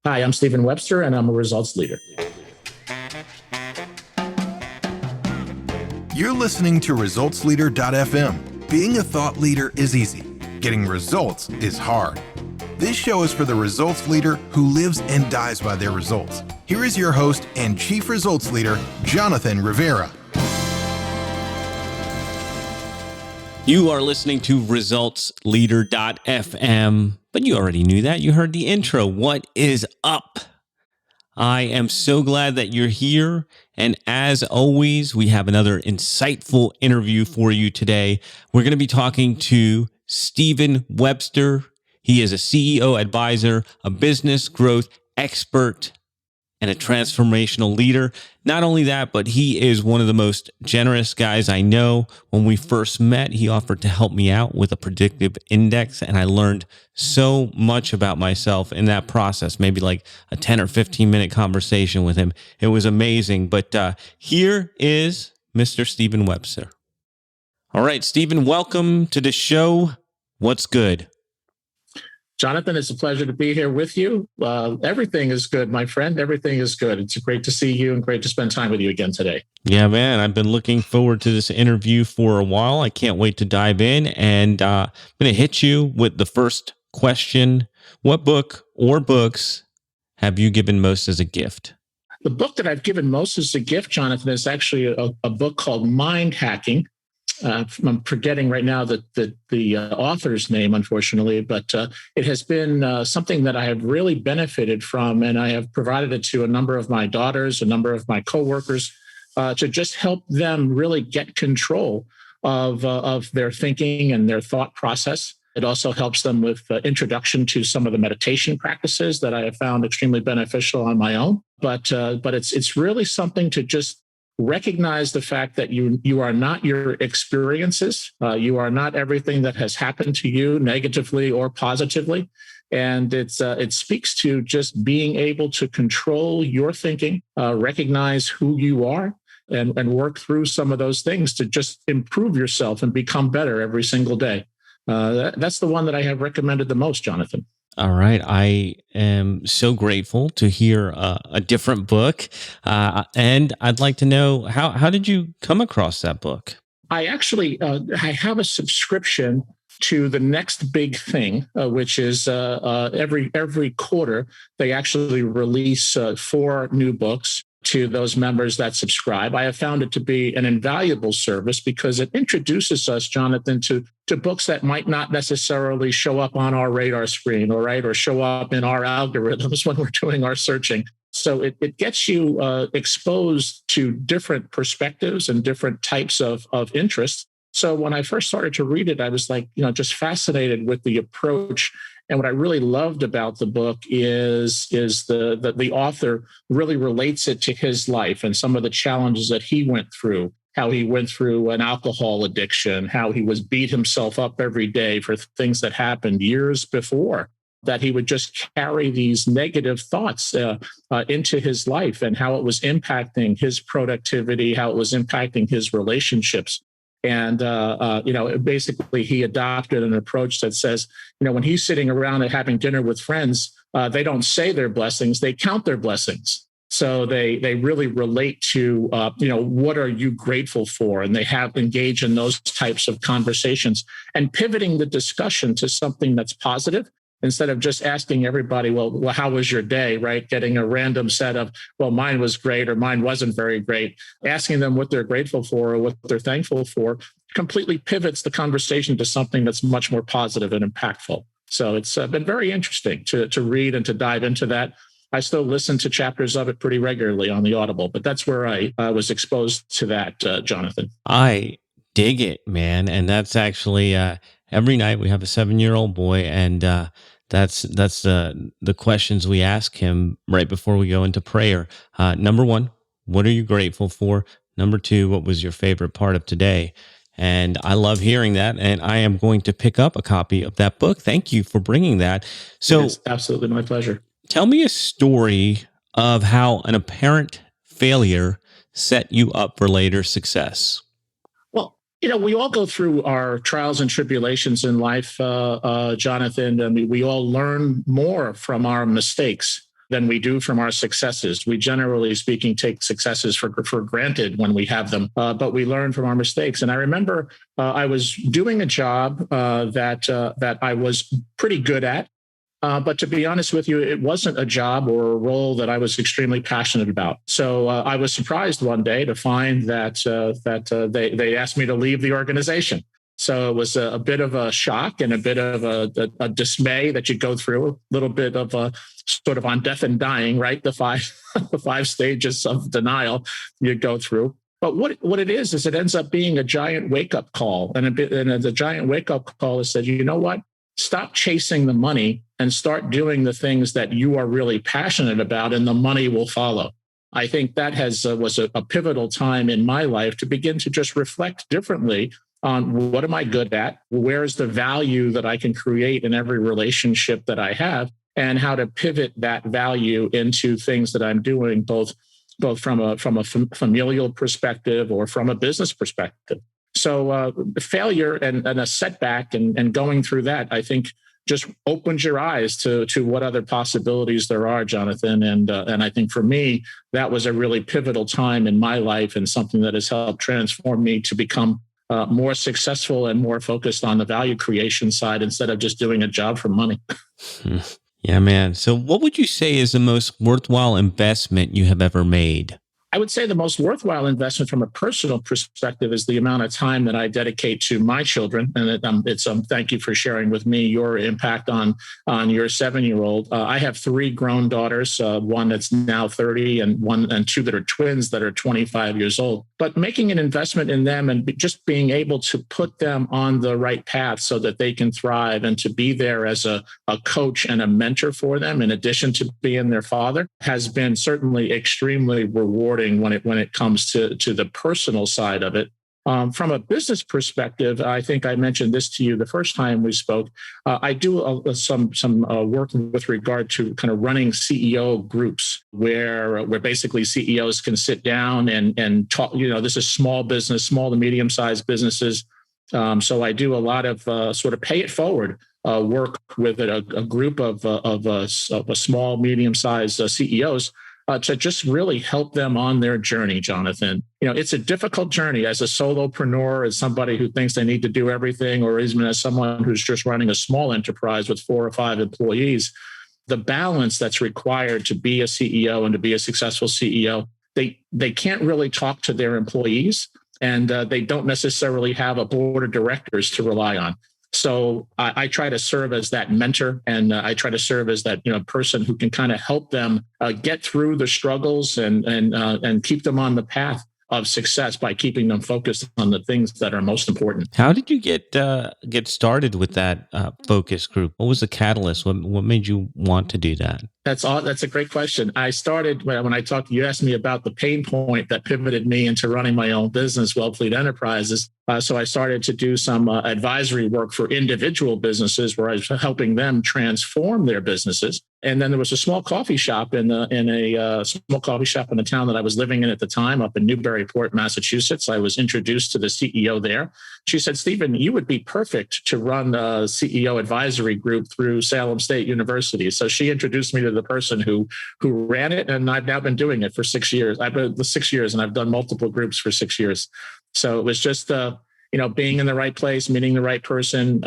Hi, I'm Stephen Webster, and I'm a results leader. You're listening to ResultsLeader.fm. Being a thought leader is easy. Getting results is hard. This show is for the results leader who lives and dies by their results. Here is your host and Chief Results Leader, Jonathan Rivera. You are listening to ResultsLeader.fm, but you already knew that. You heard the intro. What is up? I am so glad that you're here. And as always, we have another insightful interview for you today. We're going to be talking to Stephen Webster. He is a CEO advisor, a business growth expert, and a transformational leader. Not only that, but he is one of the most generous guys I know. When we first met, he offered to help me out with a predictive index, and I learned so much about myself in that process, maybe like a 10 or 15-minute conversation with him. It was amazing. But here is Mr. Stephen Webster. All right, Stephen, welcome to the show. What's good? Jonathan, it's a pleasure to be here with you. Everything is good, my friend. Everything is good. It's great to see you and great to spend time with you again today. Yeah, man. I've been looking forward to this interview for a while. I can't wait to dive in. And I'm going to hit you with the first question. What book or books have you given most as a gift? The book that I've given most as a gift, Jonathan, is actually a book called Mind Hacking. I'm forgetting right now the author's name, unfortunately, but it has been something that I have really benefited from, and I have provided it to a number of my daughters, a number of my coworkers, to just help them really get control of their thinking and their thought process. It also helps them with introduction to some of the meditation practices that I have found extremely beneficial on my own. But it's really something to just recognize the fact that you are not your experiences. You are not everything that has happened to you negatively or positively. And it speaks to just being able to control your thinking, recognize who you are, and work through some of those things to just improve yourself and become better every single day. That's the one that I have recommended the most, Jonathan. All right. I am so grateful to hear a different book. And I'd like to know, how did you come across that book? I actually I have a subscription to the next big thing, which is every quarter, they actually release 4 new books to those members that subscribe. I have found it to be an invaluable service because it introduces us, Jonathan, to books that might not necessarily show up on our radar screen, or show up in our algorithms when we're doing our searching. So it gets you exposed to different perspectives and different types of interests. So when I first started to read it, I was like, just fascinated with the approach. And what I really loved about the book is the author really relates it to his life and some of the challenges that he went through, how he went through an alcohol addiction, how he was beat himself up every day for things that happened years before, that he would just carry these negative thoughts into his life, and how it was impacting his productivity, how it was impacting his relationships. And, basically he adopted an approach that says, when he's sitting around and having dinner with friends, they don't say their blessings, they count their blessings. So they really relate to, what are you grateful for? And they have engaged in those types of conversations and pivoting the discussion to something that's positive. Instead of just asking everybody, well, how was your day, right? Getting a random set of, well, mine was great or mine wasn't very great. Asking them what they're grateful for or what they're thankful for completely pivots the conversation to something that's much more positive and impactful. So it's been very interesting to read and to dive into that. I still listen to chapters of it pretty regularly on the Audible, but that's where I was exposed to that, Jonathan. I dig it, man. And that's actually every night we have a 7-year-old boy, and that's the questions we ask him right before we go into prayer. Number 1, what are you grateful for? Number 2, what was your favorite part of today? And I love hearing that, and I am going to pick up a copy of that book. Thank you for bringing that. So, it's absolutely my pleasure. Tell me a story of how an apparent failure set you up for later success. Well, we all go through our trials and tribulations in life, Jonathan. I mean, we all learn more from our mistakes. than we do from our successes. We generally speaking take successes for granted when we have them, but we learn from our mistakes. And I remember I was doing a job that I was pretty good at. But to be honest with you, it wasn't a job or a role that I was extremely passionate about. So I was surprised one day to find that they asked me to leave the organization. So it was a bit of a shock and a bit of a dismay that you go through, a little bit of a sort of on death and dying, right? The five stages of denial you go through. But what it is it ends up being a giant wake up call, and the giant wake up call is that, you know what? Stop chasing the money and start doing the things that you are really passionate about, and the money will follow. I think that was a pivotal time in my life to begin to just reflect differently on what am I good at? Where is the value that I can create in every relationship that I have, and how to pivot that value into things that I'm doing, both from a familial perspective or from a business perspective. So failure and a setback and going through that, I think, just opens your eyes to what other possibilities there are, Jonathan. And I think for me, that was a really pivotal time in my life, and something that has helped transform me to become more successful and more focused on the value creation side instead of just doing a job for money. Yeah, man. So what would you say is the most worthwhile investment you have ever made? I would say the most worthwhile investment from a personal perspective is the amount of time that I dedicate to my children. And it's thank you for sharing with me your impact on your 7-year-old. I have 3 grown daughters, one that's now 30 and 2 that are twins that are 25 years old. But making an investment in them and just being able to put them on the right path so that they can thrive, and to be there as a coach and a mentor for them, in addition to being their father, has been certainly extremely rewarding when it comes to the personal side of it. From a business perspective, I think I mentioned this to you the first time we spoke. I do some work with regard to kind of running CEO groups where basically CEOs can sit down and talk. This is small to medium sized businesses. So I do a lot of sort of pay it forward work with a group of small, medium sized CEOs. To just really help them on their journey, Jonathan. It's a difficult journey as a solopreneur, as somebody who thinks they need to do everything, or even as someone who's just running a small enterprise with 4 or 5 employees. The balance that's required to be a CEO and to be a successful CEO, they can't really talk to their employees, and they don't necessarily have a board of directors to rely on. So I try to serve as that mentor, and I try to serve as that person who can kind of help them get through the struggles and keep them on the path of success by keeping them focused on the things that are most important. How did you get started with that focus group? What was the catalyst? What made you want to do that? That's a great question. I started when I talked. You asked me about the pain point that pivoted me into running my own business, Wellfleet Enterprises. So I started to do some advisory work for individual businesses, where I was helping them transform their businesses. And then there was a small coffee shop in a small coffee shop in the town that I was living in at the time, up in Newburyport, Massachusetts. I was introduced to the CEO there. She said, "Stephen, you would be perfect to run a CEO advisory group through Salem State University." So she introduced me to the person who ran it, and I've now been doing it for 6 years. I've been 6 years, and I've done multiple groups for 6 years. So it was just being in the right place, meeting the right person,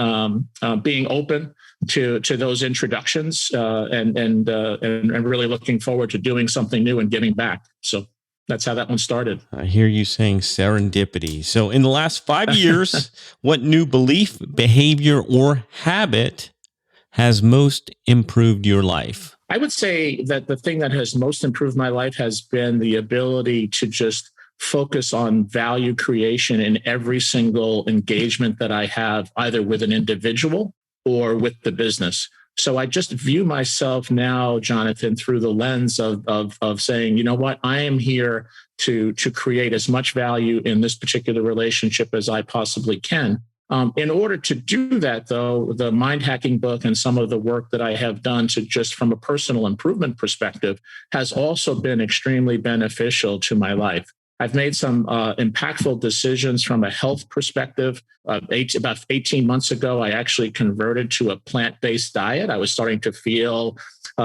being open to those introductions, and really looking forward to doing something new and giving back. So that's how that one started. I hear you saying serendipity. So in the last 5 years, what new belief, behavior, or habit has most improved your life? I would say that the thing that has most improved my life has been the ability to just focus on value creation in every single engagement that I have, either with an individual or with the business. So I just view myself now, Jonathan, through the lens of saying, you know what, I am here to create as much value in this particular relationship as I possibly can. In order to do that, though, the Mind Hacking book and some of the work that I have done to just from a personal improvement perspective has also been extremely beneficial to my life. I've made some impactful decisions from a health perspective. About 18 months ago, I actually converted to a plant-based diet. I was starting to feel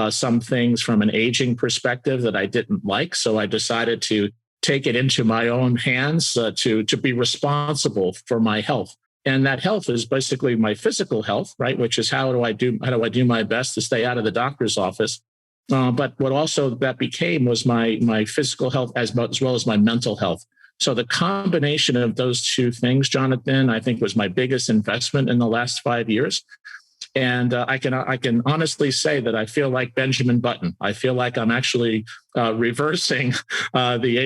some things from an aging perspective that I didn't like. So I decided to take it into my own hands to be responsible for my health. And that health is basically my physical health, right? Which is how do I do my best to stay out of the doctor's office. But what also that became was my physical health as well as my mental health. So the combination of those two things, Jonathan, I think was my biggest investment in the last 5 years. And I can honestly say that I feel like Benjamin Button. I feel like I'm actually reversing the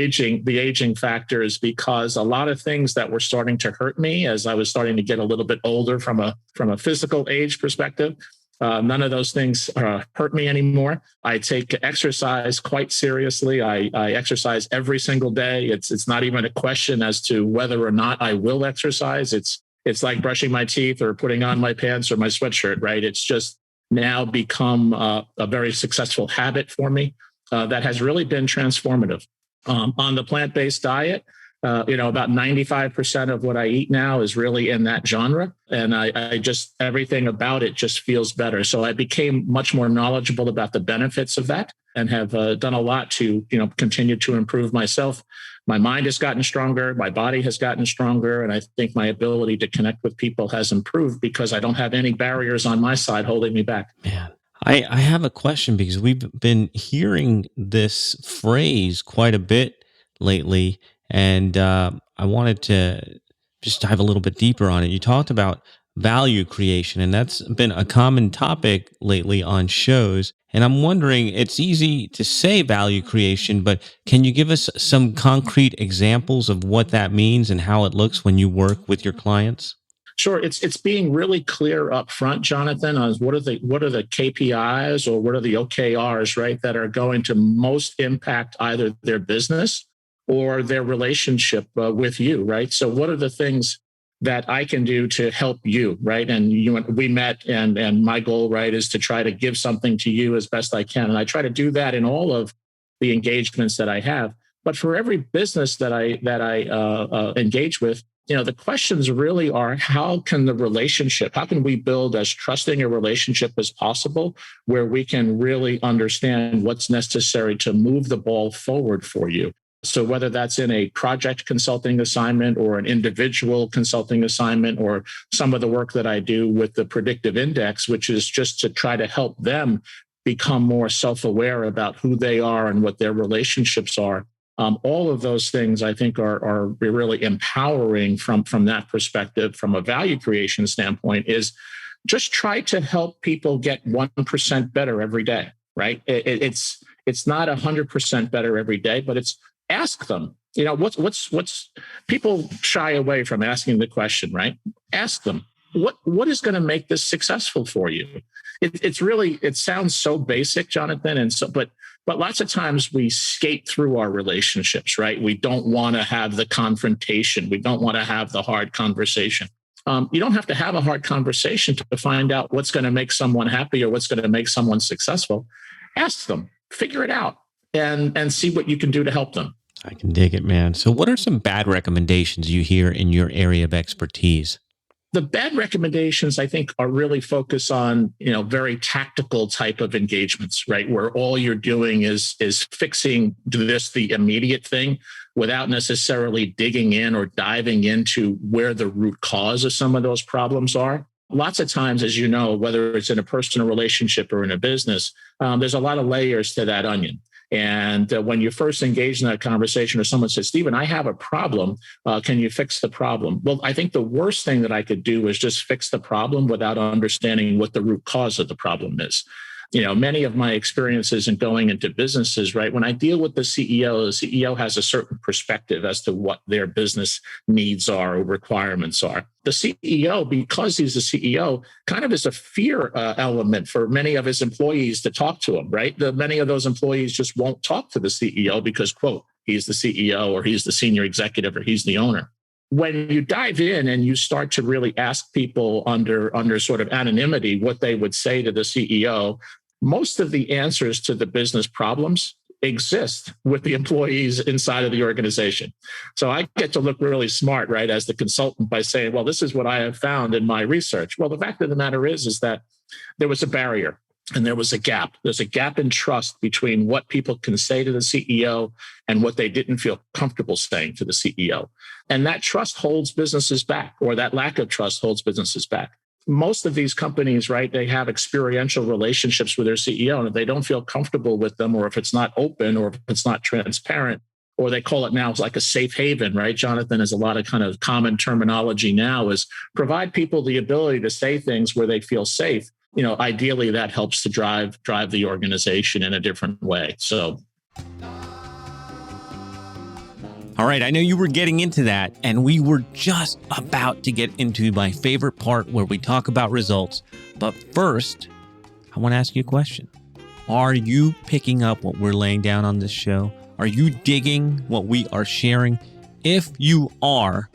aging factors, because a lot of things that were starting to hurt me as I was starting to get a little bit older from a physical age perspective. None of those things hurt me anymore. I take exercise quite seriously. I exercise every single day. It's not even a question as to whether or not I will exercise. It's like brushing my teeth or putting on my pants or my sweatshirt, right? It's just now become a very successful habit for me that has really been transformative. On the plant-based diet, about 95% of what I eat now is really in that genre. And I just, everything about it just feels better. So I became much more knowledgeable about the benefits of that and have done a lot to, continue to improve myself. My mind has gotten stronger. My body has gotten stronger. And I think my ability to connect with people has improved because I don't have any barriers on my side holding me back. Man, I have a question because we've been hearing this phrase quite a bit lately. And I wanted to just dive a little bit deeper on it. You talked about value creation, and that's been a common topic lately on shows. And I'm wondering, it's easy to say value creation, but can you give us some concrete examples of what that means and how it looks when you work with your clients? Sure, it's being really clear up front, Jonathan, on what are the KPIs or what are the OKRs, right, that are going to most impact either their business or their relationship with you, right? So what are the things that I can do to help you, right? And we met, and my goal, right, is to try to give something to you as best I can. And I try to do that in all of the engagements that I have. But for every business that I engage with, the questions really are, how can we build as trusting a relationship as possible where we can really understand what's necessary to move the ball forward for you? So whether that's in a project consulting assignment or an individual consulting assignment, or some of the work that I do with the predictive index, which is just to try to help them become more self-aware about who they are and what their relationships are. All of those things, I think, are really empowering from that perspective. From a value creation standpoint, is just try to help people get 1% better every day, right? It's not 100% better every day, but it's ask them. What's people shy away from asking the question, right? Ask them, what is going to make this successful for you? It sounds so basic, Jonathan, but lots of times we skate through our relationships, right? We don't want to have the confrontation. We don't want to have the hard conversation. You don't have to have a hard conversation to find out what's going to make someone happy or what's going to make someone successful. Ask them, figure it out, and see what you can do to help them. I can dig it, man. So what are some bad recommendations you hear in your area of expertise? The bad recommendations, I think, are really focused on, very tactical type of engagements, right? Where all you're doing is fixing the immediate thing without necessarily digging in or diving into where the root cause of some of those problems are. Lots of times, as you know, whether it's in a personal relationship or in a business, there's a lot of layers to that onion. And when you first engage in that conversation or someone says, Stephen, I have a problem. Can you fix the problem? Well, I think the worst thing that I could do is just fix the problem without understanding what the root cause of the problem is. Many of my experiences in going into businesses, right? When I deal with the CEO has a certain perspective as to what their business needs are or requirements are. The CEO, because he's a CEO, kind of is a fear element for many of his employees to talk to him, right? Many of those employees just won't talk to the CEO because, quote, he's the CEO or he's the senior executive or he's the owner. When you dive in and you start to really ask people under sort of anonymity what they would say to the CEO, most of the answers to the business problems exist with the employees inside of the organization. So I get to look really smart, right, as the consultant by saying, well, this is what I have found in my research. Well, the fact of the matter is that there was a barrier. And there was a gap. There's a gap in trust between what people can say to the CEO and what they didn't feel comfortable saying to the CEO. And that trust holds businesses back, or that lack of trust holds businesses back. Most of these companies, right, they have experiential relationships with their CEO. And if they don't feel comfortable with them, or if it's not open, or if it's not transparent, or they call it now like a safe haven, right? Jonathan, is a lot of kind of common terminology now, is provide people the ability to say things where they feel safe. Ideally that helps to drive the organization in a different way. So. All right, I know you were getting into that, and we were just about to get into my favorite part where we talk about results. But first, I want to ask you a question. Are you picking up what we're laying down on this show? Are you digging what we are sharing? If you are,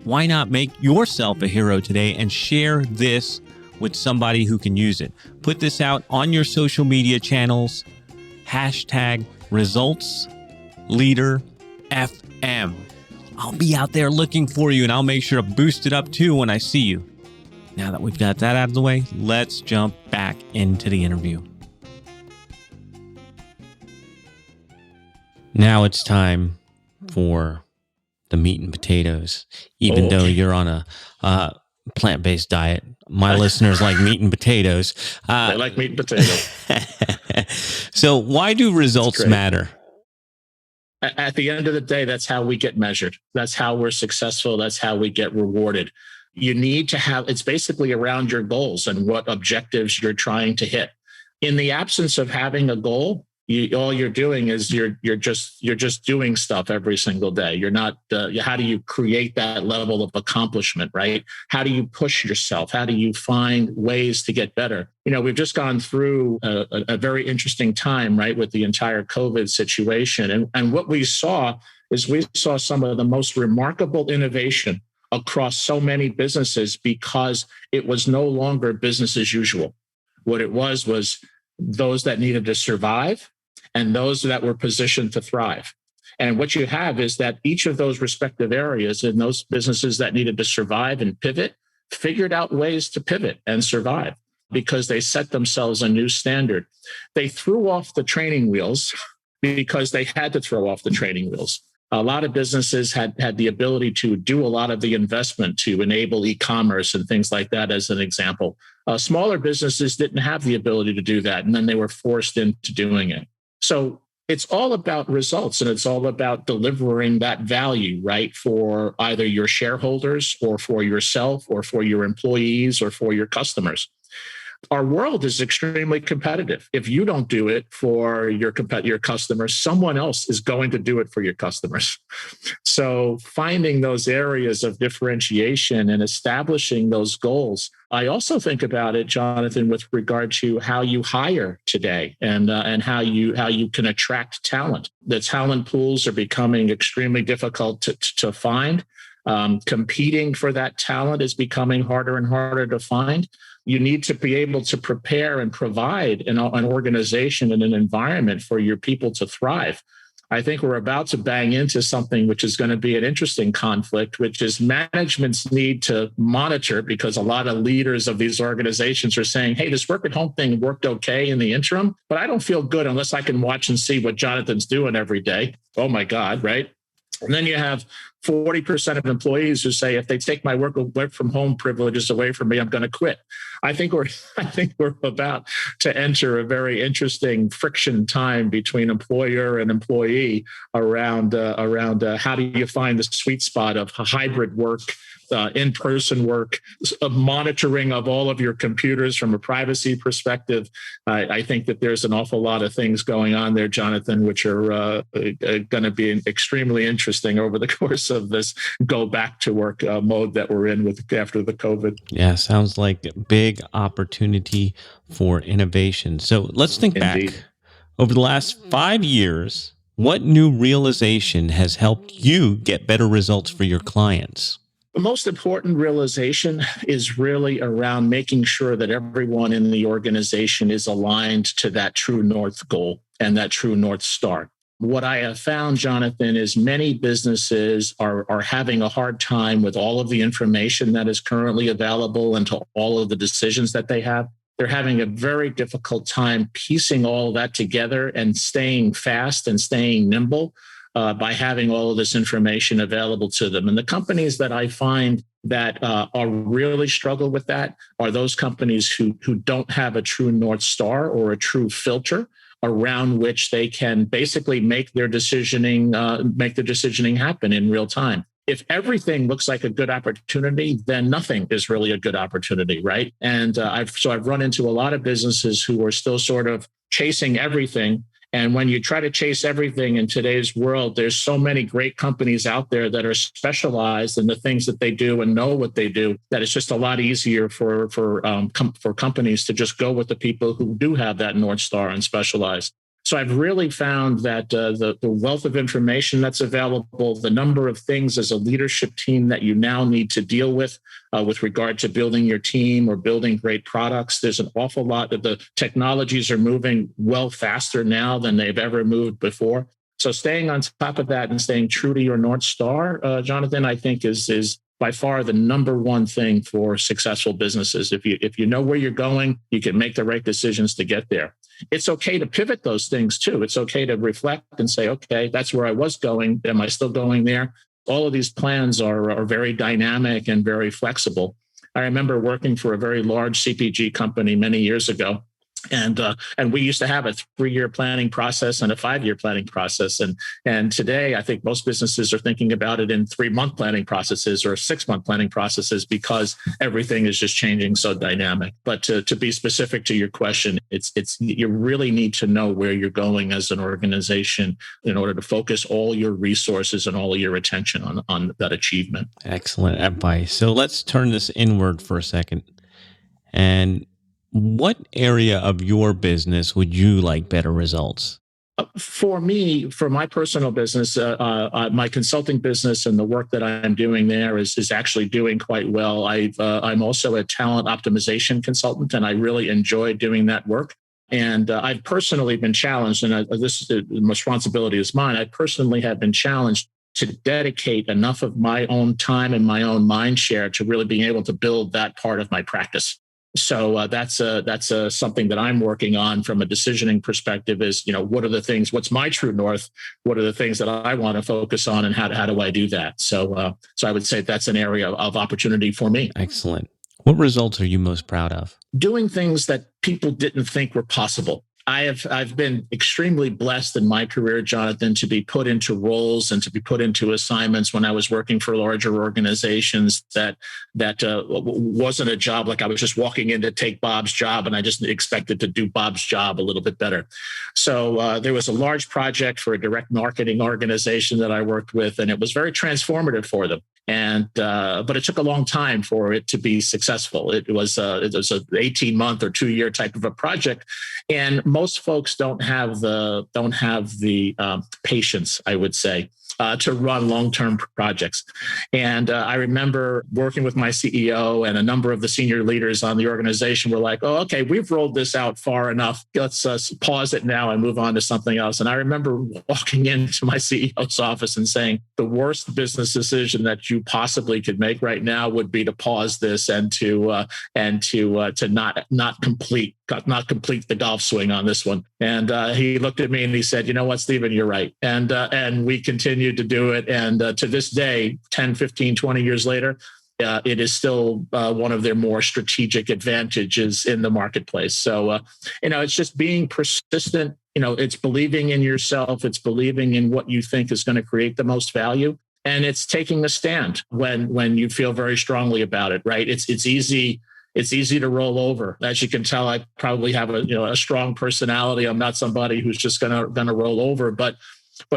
why not make yourself a hero today and share this with somebody who can use it? Put this out on your social media channels. #ResultsLeaderFM. I'll be out there looking for you, and I'll make sure to boost it up too when I see you. Now that we've got that out of the way, let's jump back into the interview. Now it's time for the meat and potatoes. Even though you're on a plant-based diet, my listeners like meat and potatoes. They like meat and potatoes. So why do results matter? At the end of the day, that's how we get measured. That's how we're successful. That's how we get rewarded. You need to have, it's basically around your goals and what objectives you're trying to hit. In the absence of having a goal, all you're doing is you're just doing stuff every single day. You're not. How do you create that level of accomplishment, right? How do you push yourself? How do you find ways to get better? We've just gone through a very interesting time, right, with the entire COVID situation, and what we saw some of the most remarkable innovation across so many businesses because it was no longer business as usual. What it was those that needed to survive and those that were positioned to thrive. And what you have is that each of those respective areas and those businesses that needed to survive and pivot figured out ways to pivot and survive because they set themselves a new standard. They threw off the training wheels because they had to throw off the training wheels. A lot of businesses had the ability to do a lot of the investment to enable e-commerce and things like that, as an example. Smaller businesses didn't have the ability to do that, and then they were forced into doing it. So it's all about results, and it's all about delivering that value, right, for either your shareholders or for yourself or for your employees or for your customers. Our world is extremely competitive. If you don't do it for your customers, someone else is going to do it for your customers. So finding those areas of differentiation and establishing those goals. I also think about it, Jonathan, with regard to how you hire today and how you can attract talent. The talent pools are becoming extremely difficult to find. Competing for that talent is becoming harder and harder to find. You need to be able to prepare and provide an organization and an environment for your people to thrive. I think we're about to bang into something which is going to be an interesting conflict, which is management's need to monitor, because a lot of leaders of these organizations are saying, hey, this work at home thing worked okay in the interim, but I don't feel good unless I can watch and see what Jonathan's doing every day. Oh my God, right? And then you have 40% of employees who say, if they take my work from home privileges away from me, I'm going to quit. I think we're about to enter a very interesting friction time between employer and employee around how do you find the sweet spot of hybrid work, in-person work, monitoring of all of your computers from a privacy perspective. I think that there's an awful lot of things going on there, Jonathan, which are going to be extremely interesting over the course of this go back to work mode that we're in after the COVID. Yeah, sounds like a big opportunity for innovation. So let's think Indeed. back. Over the last 5 years, what new realization has helped you get better results for your clients? The most important realization is really around making sure that everyone in the organization is aligned to that true North goal and that true North Star. What I have found, Jonathan, is many businesses are having a hard time with all of the information that is currently available and to all of the decisions that they have. they're having a very difficult time piecing all that together and staying fast and staying nimble by having all of this information available to them. And the companies that I find that are really struggle with that are those companies who don't have a true North Star or a true filter around which they can basically make their decisioning happen in real time. If everything looks like a good opportunity, then nothing is really a good opportunity, right? And I've run into a lot of businesses who are still sort of chasing everything. And when you try to chase everything in today's world, there's so many great companies out there that are specialized in the things that they do and know what they do, that it's just a lot easier for companies to just go with the people who do have that North Star and specialize. So I've really found that the wealth of information that's available, the number of things as a leadership team that you now need to deal with regard to building your team or building great products, there's an awful lot that the technologies are moving well faster now than they've ever moved before. So staying on top of that and staying true to your North Star, Jonathan, I think is by far the number one thing for successful businesses. If you know where you're going, you can make the right decisions to get there. It's okay to pivot those things too. It's okay to reflect and say, okay, that's where I was going. Am I still going there? All of these plans are very dynamic and very flexible. I remember working for a very large CPG company many years ago. And we used to have a 3-year planning process and a 5-year planning process. And today, I think most businesses are thinking about it in 3-month planning processes or 6-month planning processes because everything is just changing so dynamic. But to be specific to your question, it's you really need to know where you're going as an organization in order to focus all your resources and all of your attention on that achievement. Excellent advice. So let's turn this inward for a second. And what area of your business would you like better results? For me, for my personal business, my consulting business and the work that I'm doing there is actually doing quite well. I'm also a talent optimization consultant, and I really enjoy doing that work. And I've personally been challenged, and this responsibility is mine. I personally have been challenged to dedicate enough of my own time and my own mind share to really being able to build that part of my practice. So that's something that I'm working on from a decisioning perspective is, what are the things, what's my true north? What are the things that I want to focus on and how do I do that? So I would say that's an area of opportunity for me. Excellent. What results are you most proud of? Doing things that people didn't think were possible. I've been extremely blessed in my career, Jonathan, to be put into roles and to be put into assignments when I was working for larger organizations that wasn't a job like I was just walking in to take Bob's job and I just expected to do Bob's job a little bit better. So there was a large project for a direct marketing organization that I worked with, and it was very transformative for them. But it took a long time for it to be successful. It was an 18-month or 2-year type of a project, and most folks don't have the patience, I would say, to run long-term projects. And I remember working with my CEO and a number of the senior leaders on the organization were like, oh, okay, we've rolled this out far enough. Let's pause it now and move on to something else. And I remember walking into my CEO's office and saying, the worst business decision that you possibly could make right now would be to pause this and to not complete the golf swing on this one. And he looked at me and he said, you know what, Stephen, you're right. And we continued to do it. And to this day, 10, 15, 20 years later, it is still one of their more strategic advantages in the marketplace. So, it's just being persistent. It's believing in yourself. It's believing in what you think is going to create the most value. And it's taking a stand when you feel very strongly about it, right? It's easy. It's easy to roll over. As you can tell, I probably have a strong personality. I'm not somebody who's just gonna roll over. But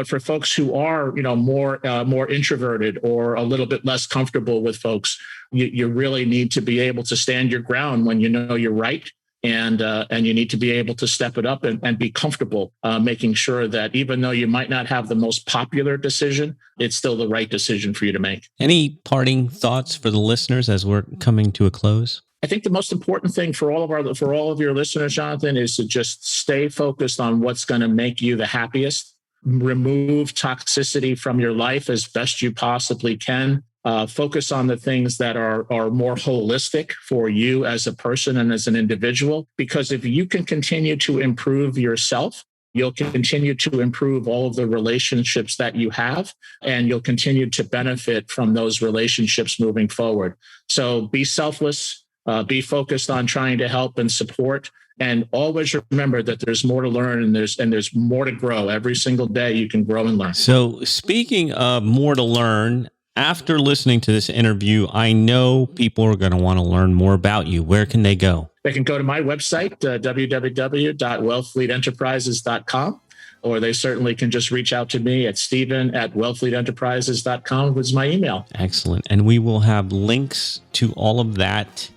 for folks who are more introverted or a little bit less comfortable with folks, you really need to be able to stand your ground when you know you're right. And you need to be able to step it up and be comfortable making sure that even though you might not have the most popular decision, it's still the right decision for you to make. Any parting thoughts for the listeners as we're coming to a close? I think the most important thing for all of your listeners, Jonathan, is to just stay focused on what's going to make you the happiest. Remove toxicity from your life as best you possibly can. Focus on the things that are more holistic for you as a person and as an individual. Because if you can continue to improve yourself, you'll continue to improve all of the relationships that you have, and you'll continue to benefit from those relationships moving forward. So be selfless, be focused on trying to help and support. And always remember that there's more to learn and there's more to grow. Every single day you can grow and learn. So speaking of more to learn, after listening to this interview, I know people are going to want to learn more about you. Where can they go? They can go to my website, www.wellfleetenterprises.com, or they certainly can just reach out to me at Stephen@wellfleetenterprises.com, which is my email. Excellent. And we will have links to all of that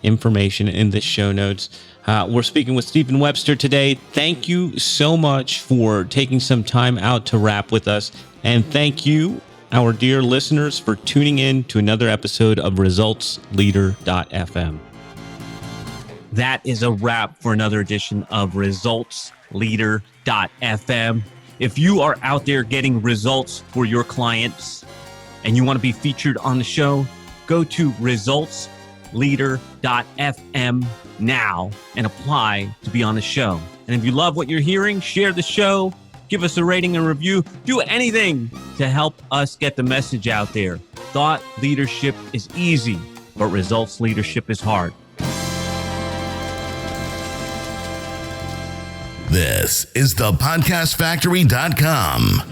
information in the show notes. We're speaking with Stephen Webster today. Thank you so much for taking some time out to rap with us. And thank you, our dear listeners, for tuning in to another episode of ResultsLeader.fm. That is a wrap for another edition of ResultsLeader.fm. If you are out there getting results for your clients and you want to be featured on the show, go to ResultsLeader.fm now and apply to be on the show. And if you love what you're hearing, share the show, give us a rating and review, do anything to help us get the message out there. Thought leadership is easy, but results leadership is hard. This is thepodcastfactory.com.